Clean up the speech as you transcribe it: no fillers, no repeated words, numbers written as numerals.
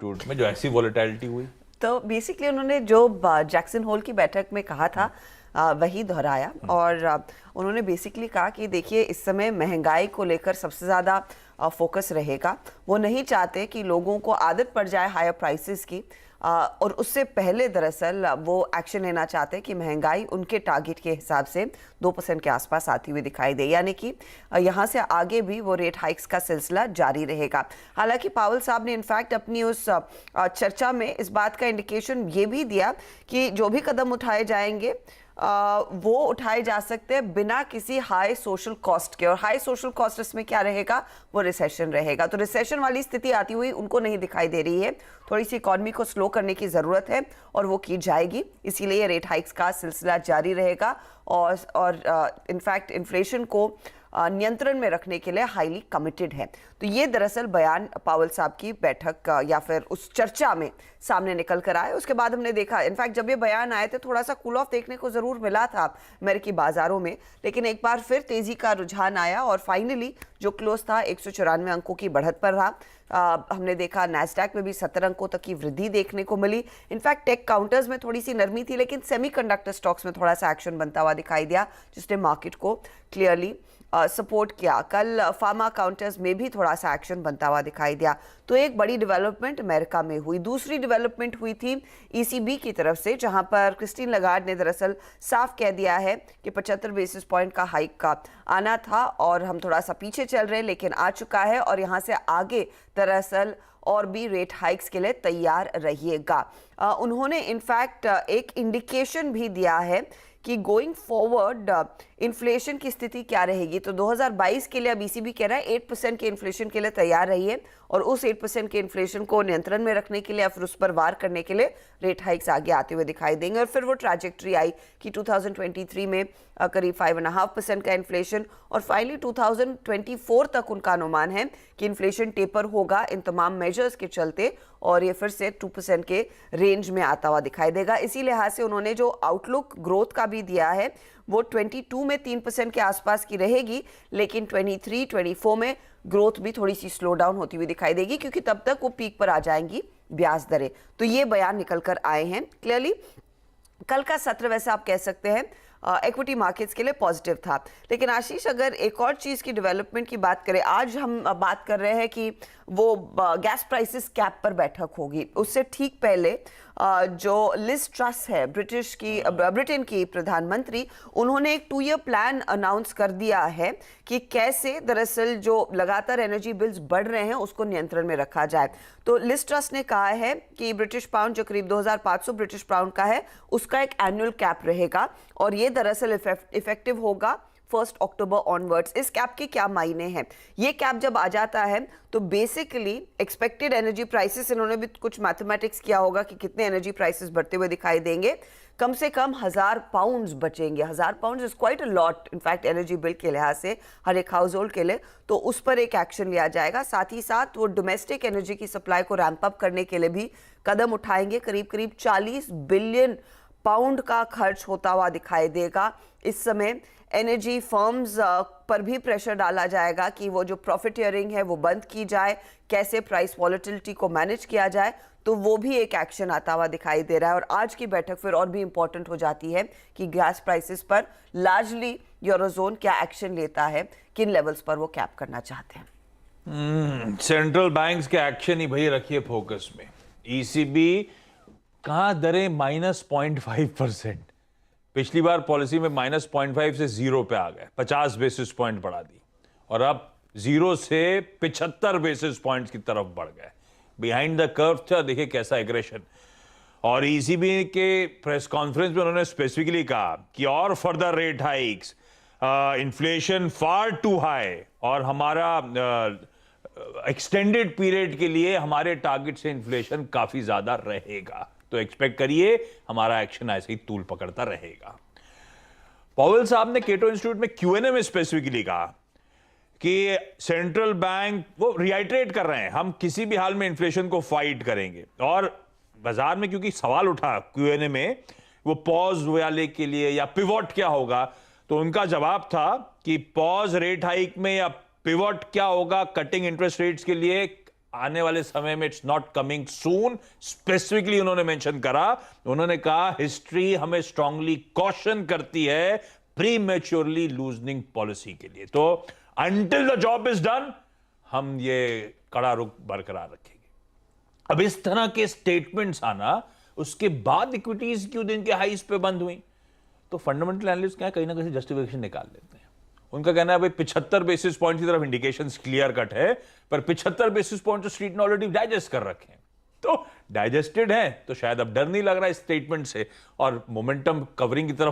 में जो ऐसी वॉलेटिलिटी हुई। तो बेसिकली उन्होंने जो जैक्सन होल की बैठक में कहा था वही दोहराया और उन्होंने बेसिकली कहा कि देखिए इस समय महंगाई को लेकर सबसे ज़्यादा फोकस रहेगा। वो नहीं चाहते कि लोगों को आदत पड़ जाए हायर प्राइसेस की और उससे पहले दरअसल वो एक्शन लेना चाहते हैं कि महंगाई उनके टारगेट के हिसाब से 2% के आसपास आती हुई दिखाई दे, यानी कि यहाँ से आगे भी वो रेट हाइक्स का सिलसिला जारी रहेगा। हालांकि पावेल साहब ने इनफैक्ट अपनी उस चर्चा में इस बात का इंडिकेशन ये भी दिया कि जो भी कदम उठाए जाएंगे वो उठाए जा सकते हैं बिना किसी हाई सोशल कॉस्ट के, और हाई सोशल कॉस्ट इसमें क्या रहेगा, वो रिसेशन रहेगा। तो रिसेशन वाली स्थिति आती हुई उनको नहीं दिखाई दे रही है। थोड़ी सी इकोनॉमी को स्लो करने की ज़रूरत है और वो की जाएगी, इसीलिए रेट हाइक्स का सिलसिला जारी रहेगा और इनफैक्ट इन्फ्लेशन को नियंत्रण में रखने के लिए हाईली कमिटेड है। तो ये दरअसल बयान पावेल साहब की बैठक या फिर उस चर्चा में सामने निकल कर आए। उसके बाद हमने देखा, इनफैक्ट जब ये बयान आए थे थोड़ा सा कूल ऑफ देखने को जरूर मिला था अमेरिकी बाजारों में, लेकिन एक बार फिर तेजी का रुझान आया और फाइनली जो क्लोज था 194 अंकों की बढ़त पर रहा। हमने देखा नैस्डैक में भी 17 अंकों तक की वृद्धि देखने को मिली। इनफैक्ट टेक काउंटर्स में थोड़ी सी नरमी थी, लेकिन सेमीकंडक्टर स्टॉक्स में थोड़ा सा एक्शन बनता हुआ दिखाई दिया, जिसने मार्केट को क्लियरली सपोर्ट किया। कल फार्मा काउंटर्स में भी थोड़ा सा एक्शन बनता हुआ दिखाई दिया। तो एक बड़ी डेवलपमेंट अमेरिका में हुई। दूसरी डेवलपमेंट हुई थी ईसीबी की तरफ से, जहां पर क्रिस्टीन लगार्ड ने दरअसल साफ कह दिया है कि 75 बेसिस पॉइंट का हाइक का आना था और हम थोड़ा सा पीछे चल रहे हैं, लेकिन आ चुका है और यहां से आगे दरअसल और भी रेट हाइक्स के लिए तैयार रहिएगा। उन्होंने इनफैक्ट एक इंडिकेशन भी दिया है कि गोइंग फॉरवर्ड इन्फ्लेशन की स्थिति क्या रहेगी। तो 2022 के लिए अब ईसीबी कह रहा है 8% के इन्फ्लेशन के लिए तैयार रहिए और उस 8% के इन्फ्लेशन को नियंत्रण में रखने के लिए या फिर उस पर वार करने के लिए रेट हाइक्स आगे आते हुए दिखाई देंगे। और फिर वो ट्रैजेक्टरी आई कि 2023 में करीब 5.5% का इन्फ्लेशन और फाइनली 2024 तक उनका अनुमान है कि इन्फ्लेशन टेपर होगा इन तमाम मेजर्स के चलते और ये फिर से 2% के रेंज में आता हुआ दिखाई देगा। इसी लिहाज से उन्होंने जो आउटलुक ग्रोथ का भी दिया है वो 22 में 3% के आसपास की रहेगी, लेकिन 23-24 में ग्रोथ भी थोड़ी सी स्लो डाउन होती हुई दिखाई देगी, क्योंकि तब तक वो पीक पर आ जाएंगी ब्याज दरें। तो ये बयान निकल कर आए हैं क्लियरली। कल का सत्र वैसे आप कह सकते हैं इक्विटी मार्केट्स के लिए पॉजिटिव था। लेकिन आशीष, अगर एक और चीज़ की डेवलपमेंट की बात करें, आज हम बात कर रहे हैं कि वो गैस प्राइसेस कैप पर बैठक होगी। उससे ठीक पहले जो लिज ट्रस है ब्रिटेन की प्रधानमंत्री, उन्होंने एक 2 ईयर प्लान अनाउंस कर दिया है कि कैसे दरअसल जो लगातार एनर्जी बिल्स बढ़ रहे हैं उसको नियंत्रण में रखा जाए। तो लिज ट्रस ने कहा है कि ब्रिटिश पाउंड जो करीब 2500 ब्रिटिश पाउंड का है उसका एक एनुअल कैप रहेगा और ये दरअसल इफेक्टिव होगा 1 अक्टूबर ऑनवर्ड्स। इस कैप के क्या मायने हैं? ये कैप जब आ जाता है तो बेसिकली एक्सपेक्टेड एनर्जी प्राइसेस, इन्होंने भी कुछ मैथमेटिक्स किया होगा कि कितने एनर्जी प्राइसेस बढ़ते हुए दिखाई देंगे। कम से कम 1000 पाउंड बचेंगे। 1000 pound is quite a lot in fact energy bill के लिहाज से हर एक हाउस होल्ड के लिए। तो उस पर एक एक्शन लिया जाएगा। साथ ही साथ वो डोमेस्टिक एनर्जी की सप्लाई को रैंप अप करने के लिए भी कदम उठाएंगे। करीब 40 बिलियन पाउंड का खर्च होता हुआ दिखाई देगा। इस समय एनर्जी फर्म्स पर भी प्रेशर डाला जाएगा कि वो जो प्रॉफिटियरिंग है वो बंद की जाए, कैसे प्राइस वॉलेटिलिटी को मैनेज किया जाए। तो वो भी एक एक्शन आता हुआ दिखाई दे रहा है। और आज की बैठक फिर और भी इंपॉर्टेंट हो जाती है कि गैस प्राइसेस पर लार्जली यूरोजोन क्या एक्शन लेता है, किन लेवल्स पर वो कैप करना चाहते हैं। सेंट्रल बैंक्स के एक्शन ही भाई रखिए फोकस में। ईसीबी कहां दरें -0.5%। पिछली बार पॉलिसी में -0.5 से 0 पे आ गए, 50 बेसिस पॉइंट बढ़ा दी और अब 0 से 75 बेसिस पॉइंट्स की तरफ बढ़ गए। बिहाइंड द कर्व था, देखिए कैसा एग्रेशन। और ईसीबी के प्रेस कॉन्फ्रेंस में उन्होंने स्पेसिफिकली कहा कि और further rate hikes, inflation far too high और हमारा एक्सटेंडेड पीरियड के लिए हमारे टारगेट से इन्फ्लेशन काफी ज्यादा रहेगा। तो एक्सपेक्ट करिए हमारा एक्शन ऐसे ही तूल पकड़ता रहेगा। पावेल साहब ने केटो इंस्टीट्यूट में क्यूएनए में स्पेसिफिकली कहा कि सेंट्रल बैंक वो रिआइटरेट कर रहे हैं, हम किसी भी हाल में इन्फ्लेशन को फाइट करेंगे। और बाजार में क्योंकि सवाल उठा क्यूएनए में वो पॉज वाले के लिए या पिवोट क्या होगा, तो उनका जवाब था कि पॉज रेट हाइक में या पिवोट क्या होगा कटिंग इंटरेस्ट रेट्स के लिए, आने वाले समय में it's not coming soon, specifically उन्होंने मेंशन करा। उन्होंने कहा हिस्ट्री हमें स्ट्रांगली कॉशन करती है प्रीमेच्योरली लूजनिंग पॉलिसी के लिए। तो until the job is done हम ये कड़ा रुख बरकरार रखेंगे। अब इस तरह के स्टेटमेंट्स आना, उसके बाद इक्विटीज क्यों दिन के हाईस पे बंद हुई, तो फंडामेंटल एनालिस्ट क्या है, कहीं ना कहीं जस्टिफिकेशन निकाल लेते हैं। उनका कहना है भाई 75 बेसिस पॉइंट की तरफ इंडिकेशंस क्लियर कट है, पर 75 बेसिस पॉइंट तो स्ट्रीट ने ऑलरेडी डाइजेस्ट कर रखे हैं, तो डाइजेस्टेड है तो शायद अब डर नहीं लग रहा है इस स्टेटमेंट से, और मोमेंटम कवरिंग की तरफ